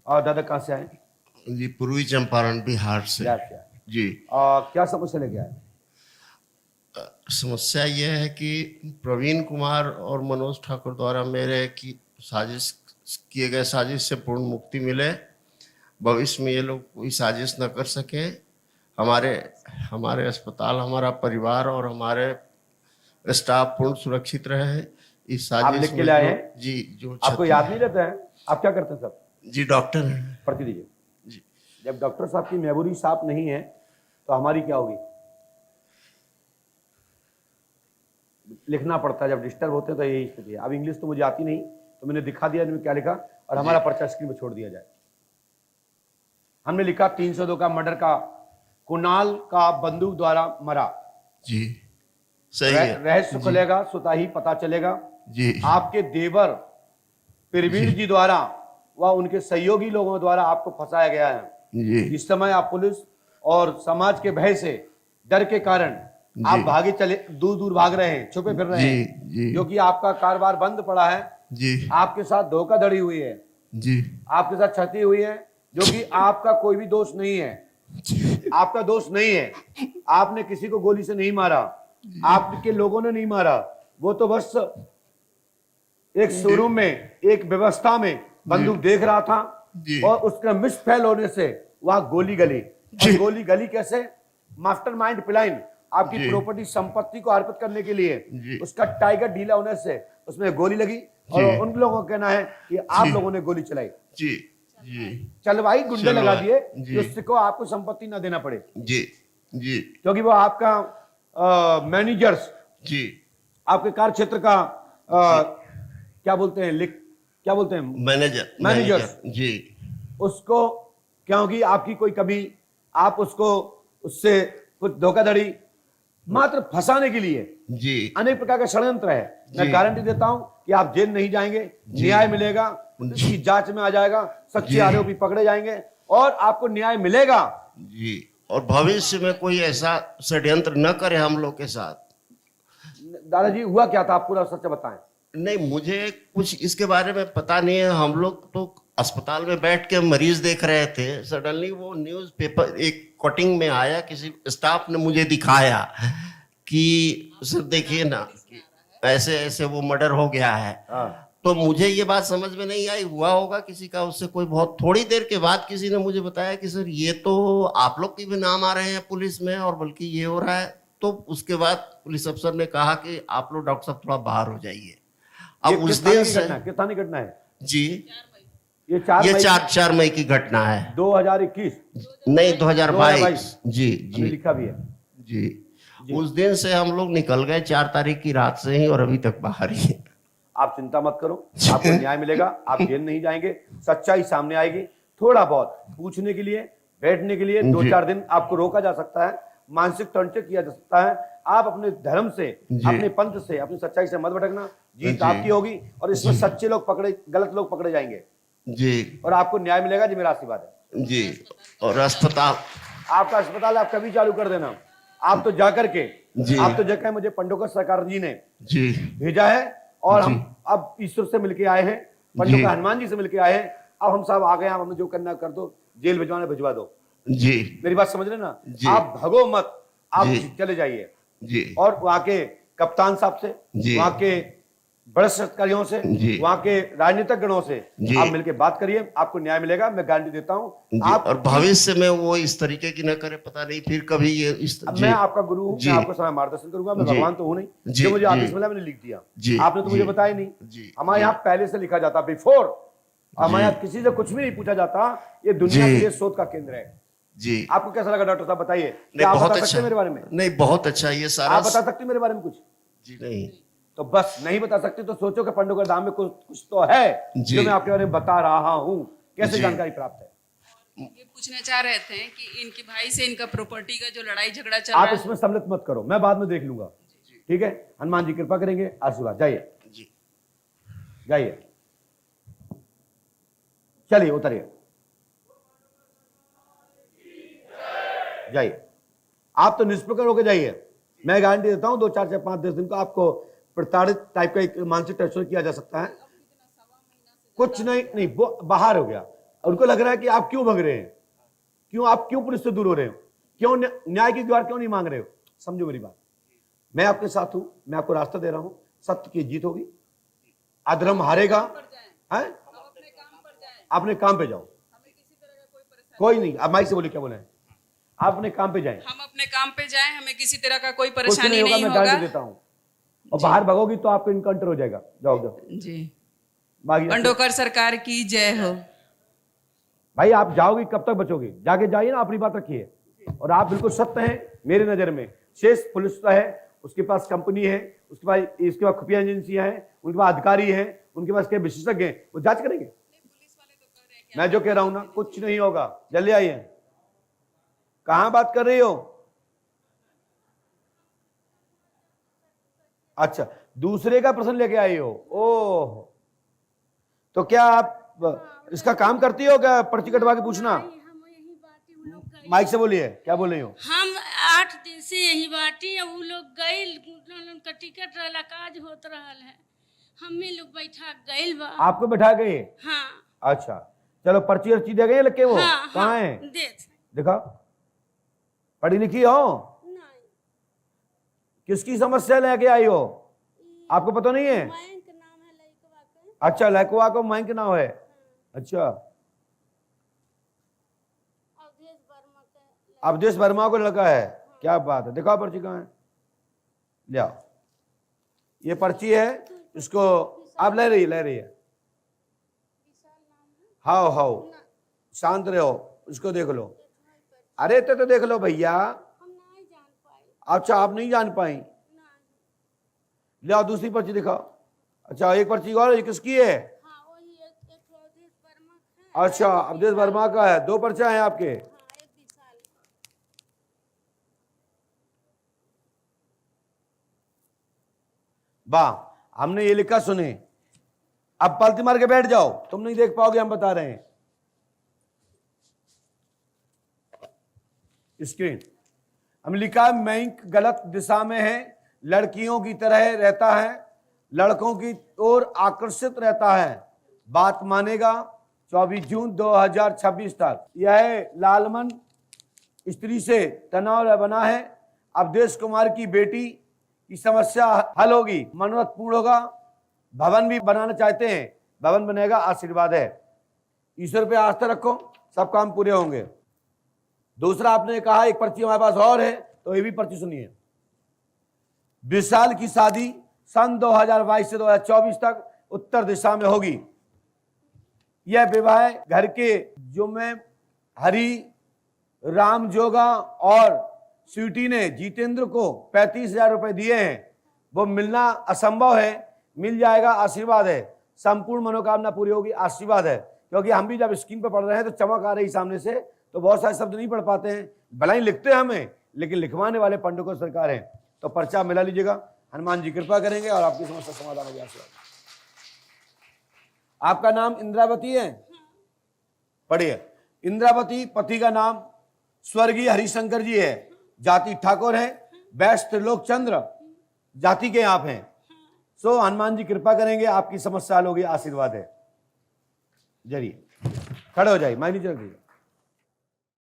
और दादा कहाँ से आए? जी, पूर्वी चंपारण बिहार से। बिहार से आए। जी। क्या समस्या लेके आए? समस्या यह है कि प्रवीण कुमार और मनोज ठाकुर द्वारा मेरे की साजिश किए गए साजिश से पूर्ण मुक्ति मिले, भविष्य में ये लोग कोई साजिश न कर सके, हमारे हमारे अस्पताल, हमारा परिवार और हमारे स्टाफ पूर्ण सुरक्षित रहे। इस आप साजिश लिख के में लाए जो हैं? जी जो आपको क्षति याद नहीं रहता है? आप क्या करते हैं सब? जी डॉक्टर हैं। पढ़ती दीजिए। जी जब डॉक्टर साहब की मेमोरी साफ नहीं है तो हमारी क्या होगी? लिखना पड़ता है, जब डिस्टर्ब होते हैं तो यही स्थिति है। अब इंग्लिश तो मुझे आती नहीं, तो मैंने दिखा दिया इनमें क्या लिखा, और हमारा पर्चा स्क्रीन पर छोड़ दिया जाए। हमने लिखा 302 का मर्डर का, कुणाल का बंदूक द्वारा मरा। जी सही है। रहस्य खुलेगा, स्वतः ही पता चलेगा। जी आपके देवर प्रवीण जी द्वारा व उनके सहयोगी लोगों द्वारा आपको फंसाया गया है। जी इस समय आप पुलिस और समाज के भय से, डर के कारण आप भागे चले, दूर दूर भाग रहे हैं, छुपे फिर रहे हैं, जी क्योंकि आपका कारोबार बंद पड़ा है। जी आपके साथ धोखाधड़ी हुई है, जी आपके साथ क्षति हुई है, जो कि आपका कोई भी दोष नहीं है। आपका दोष नहीं है, आपने किसी को गोली से नहीं मारा, आपके लोगों ने नहीं मारा, वो तो बस एक शोरूम में, एक व्यवस्था में बंदूक देख रहा था और उसका मिसफेल होने से वहां गोली गली। और गोली गली कैसे? मास्टरमाइंड प्लान, आपकी प्रॉपर्टी संपत्ति को अर्पित करने के लिए उसका टाइगर ढीला होने से उसमें गोली लगी, और उन लोगों का कहना है कि आप लोगों ने गोली चलाई। जी जी चलवाई गुंडे लगा दिए जिसको आपको संपत्ति ना देना पड़े। जी जी क्योंकि वो आपका मैनेजर्स, जी आपके कार्य क्षेत्र का क्या बोलते हैं, क्या बोलते हैं, मैनेजर जी, उसको, क्योंकि आपकी कोई कभी, आप उसको उससे कुछ धोखाधड़ी मात्र फंसाने के लिए जी अनेक प्रकार का षड्यंत्र है। मैं गारंटी देता हूं कि आप जेल नहीं जाएंगे, न्याय मिलेगा, उसकी जांच में आ जाएगा, सच्चे आरोपी पकड़े जाएंगे और आपको न्याय मिलेगा। जी, और भविष्य में कोई ऐसा षड्यंत्र न करे हम लोग के साथ। दादाजी हुआ क्या था, आप पूरा सच बताएं। नहीं, मुझे कुछ इसके बारे में पता नहीं है। हम लोग तो अस्पताल में बैठ के मरीज देख रहे थे, सडनली वो न्यूज़पेपर एक कटिंग में आया, किसी स्टाफ ने मुझे दिखाया कि सर देखिए ना, ऐसे ऐसे वो मर्डर हो गया है। तो मुझे ये बात समझ में नहीं आई, हुआ होगा किसी का उससे कोई, बहुत थोड़ी देर के बाद किसी ने मुझे बताया कि सर ये तो आप लोग के भी नाम आ रहे हैं पुलिस में, और बल्कि ये हो रहा है। तो उसके बाद पुलिस अफसर ने कहा कि आप लोग डॉक्टर साहब थोड़ा बाहर हो जाइए। अब उस दिन से कितना घटना है जी, ये 4 मई की घटना है। 2021 नहीं, 2022। जी जी लिखा भी है जी। उस दिन से हम लोग निकल गए 4 तारीख की रात से ही, और अभी तक बाहर ही है। आप चिंता मत करो, आपको न्याय मिलेगा, आप जेल नहीं जाएंगे, सच्चाई सामने आएगी। थोड़ा बहुत पूछने के लिए, बैठने के लिए 2-4 दिन आपको रोका जा सकता है, मानसिक टॉर्चर किया जा सकता है। आप अपने धर्म से, अपने पंथ से, अपनी सच्चाई से मत भटकना, जीत आपकी होगी, और इसमें सच्चे लोग पकड़े, गलत लोग पकड़े जाएंगे जी, और आपको न्याय मिलेगा जी, मेरा आशीर्वाद है जी। और अस्पताल, आपका अस्पताल आप कभी चालू कर देना। आप तो जाकर के, आप तो जगह मुझे पंडोकर सरकार जी ने जी भेजा है, और हम अब ईश्वर से मिलके आए हैं, पंडोकर हनुमान जी से मिलके आए हैं। अब हम साहब आ गए, आप हमें जो करना कर दो, जेल भिजवाना भिजवा दो जी, मेरी बात समझ रहे ना। आप भगो मत, आप चले जाइए जी, और वहां के कप्तान साहब से, वहां के वरिष्ठ अधिकारियों से, वहां के राजनीतिक गणों से आप मिलकर बात करिए, आपको न्याय मिलेगा, मैं गारंटी देता हूं। आप और भविष्य में वो इस तरीके की न करे, पता नहीं फिर कभी ये इस मैं आपका गुरु हूं, मैं आपको समय मार्गदर्शन करूंगा, मैं भगवान तो हूं नहीं, जो मुझे आदेश मिला मैंने लिख दिया, आपने तो मुझे बताया नहीं। हमारे यहाँ पहले से लिखा जाता, बिफोर, हमारे यहाँ किसी से कुछ भी नहीं पूछा जाता। ये दुनिया के लिए शोध का केंद्र है जी। आपको कैसा लगा डॉक्टर साहब, बताइए। आप बता सकते मेरे बारे में? नहीं, बहुत अच्छा, ये सारा आप बता सकते मेरे बारे में कुछ जी? नहीं, तो बस नहीं बता सकते तो सोचो कि पंडोकर धाम में कुछ तो है जो मैं आपके बारे में बता रहा हूं। कैसे जानकारी प्राप्त है? ये पूछना चाह रहे थे कि इनके भाई से इनका प्रॉपर्टी का जो लड़ाई झगड़ा चल रहा है, आप इसमें सम्मिलित मत करो, मैं बाद में देख लूंगा, ठीक है? हनुमान जी कृपा करेंगे, आशीर्वाद। जाइए जाइए, चलिए उतरिए, जाइए। आप तो निष्प्रकट होकर जाइए, मैं गारंटी देता हूं 2-4 से 5-10 दिन को आपको प्रताड़ित टाइप का एक मानसिक टर्चर किया जा सकता है। कुछ नहीं, वो बाहर हो गया, उनको लग रहा है कि आप क्यों भग रहे हैं, आप क्यों पुलिस से दूर हो रहे हो, क्यों न्याय की गुहार क्यों नहीं मांग रहे हो। समझो मेरी बात, मैं आपके साथ हूं, मैं आपको रास्ता दे रहा हूं, सत्य की जीत होगी, अधर्म हारेगा। हैं? अपने काम पे जाओ, कोई नहीं। आप माइक से बोलिए, क्या बोले, आप अपने काम पे जाएं, हम अपने काम पे जाएं, हमें किसी तरह का कोई कुछ परेशानी नहीं होगा, नहीं मैं होगा। गारंटी देता हूं। और बाहर भगोगी तो आपको इनकाउंटर हो जाएगा। जाओ जाओ जी, भागी। बंडोकर सरकार की जय हो। भाई आप जाओगी कब तक बचोगे, जाके जाइए ना, अपनी बात रखिए। और आप बिल्कुल सत्य हैं मेरे नजर में। शेष पुलिस है, उसके पास कंपनी है, उसके पास खुफिया एजेंसियां हैं, उनके पास अधिकारी हैं, उनके पास के विशेषज्ञ हैं, वो जांच करेंगे। मैं जो कह रहा हूं ना, कुछ नहीं होगा। जल्दी आइए। कहां बात कर रही हो? अच्छा, दूसरे का प्रश्न लेके आई हो। ओह, तो क्या आप इसका काम करती हो क्या, पर्ची कटवा के पूछना? माइक से बोलिए, क्या बोल रही हो? हम 8 दिन से यही बाटी है, वो लोग गइल, उनका टिकट रहला, काज होत रहल है, हमें लोग बैठा गइल बा। आपको बैठा गए? हाँ अच्छा, चलो पर्ची अर्ची दे गए लग के वो? हाँ, कहाँ हाँ, है? देख दिखा, पढ़ी लिखी हो? नहीं, किसकी समस्या लेके आई हो, आपको पता नहीं है? बैंक नाम है लइकवा के। अच्छा, लैकवा को बैंक नाम है। अच्छा, अवधेश वर्मा के। अवधेश वर्मा को लड़का है। क्या बात है, दिखाओ पर्ची कहाँ है, ले आओ। ये पर्ची है, इसको आप ले रही है। हाओ हाओ, शांत रहो, इसको देख लो। अरे तो देख लो भैया। हम नहीं जान पाए। अच्छा, आप नहीं जान पाई, नहीं, ले आओ दूसरी पर्ची दिखाओ। अच्छा, एक पर्ची और, ये किसकी है? हाँ वही एक अवधेश वर्मा का है। अच्छा, अवधेश वर्मा का है। 2 पर्चा है आपके। हाँ, एक विशाल। वाह, हमने ये लिखा, सुने। अब पलटी मार के बैठ जाओ, तुम नहीं देख पाओगे, हम बता रहे हैं। स्क्रीन हम लिखा है, बैंक गलत दिशा में है, लड़कियों की तरह रहता है, लड़कों की ओर आकर्षित रहता है, बात मानेगा। 24 जून 2026 तक यह लालमन स्त्री से तनाव बना है। अवधेश कुमार की बेटी की समस्या हल होगी, मनोरथ पूर्ण होगा। भवन भी बनाना चाहते हैं, भवन बनेगा, आशीर्वाद है। ईश्वर पे आस्था रखो, सब काम पूरे होंगे। दूसरा, आपने कहा एक पर्ची हमारे पास और है, तो ये भी पर्ची सुनिए। विशाल की शादी सन 2022 से 2024 तक उत्तर दिशा में होगी। यह विवाह घर के जुम्मे हरि राम जोगा और स्वीटी ने जितेंद्र को 35,000 रुपए दिए हैं, वो मिलना असंभव है, मिल जाएगा, आशीर्वाद है। संपूर्ण मनोकामना पूरी होगी, आशीर्वाद है। क्योंकि हम भी जब स्क्रीन पर पढ़ रहे हैं तो चमक आ रही सामने से, तो बहुत सारे शब्द नहीं पढ़ पाते हैं, भला ही लिखते हैं हमें, लेकिन लिखवाने वाले पंडितों सरकार है। तो पर्चा मिला लीजिएगा, हनुमान जी कृपा करेंगे और आपकी समस्या समाधान हो जाएगा। आपका नाम इंद्रावती है? पढ़िए, इंद्रावती, पति का नाम स्वर्गीय हरिशंकर जी है, जाति ठाकुर है, वैश्य त्रिलोक चंद्र जाति के आप हैं। सो हनुमान जी कृपा करेंगे, आपकी समस्या हल होगी, आशीर्वाद है। जरिए खड़े हो जाइए, माइनी चल रही है।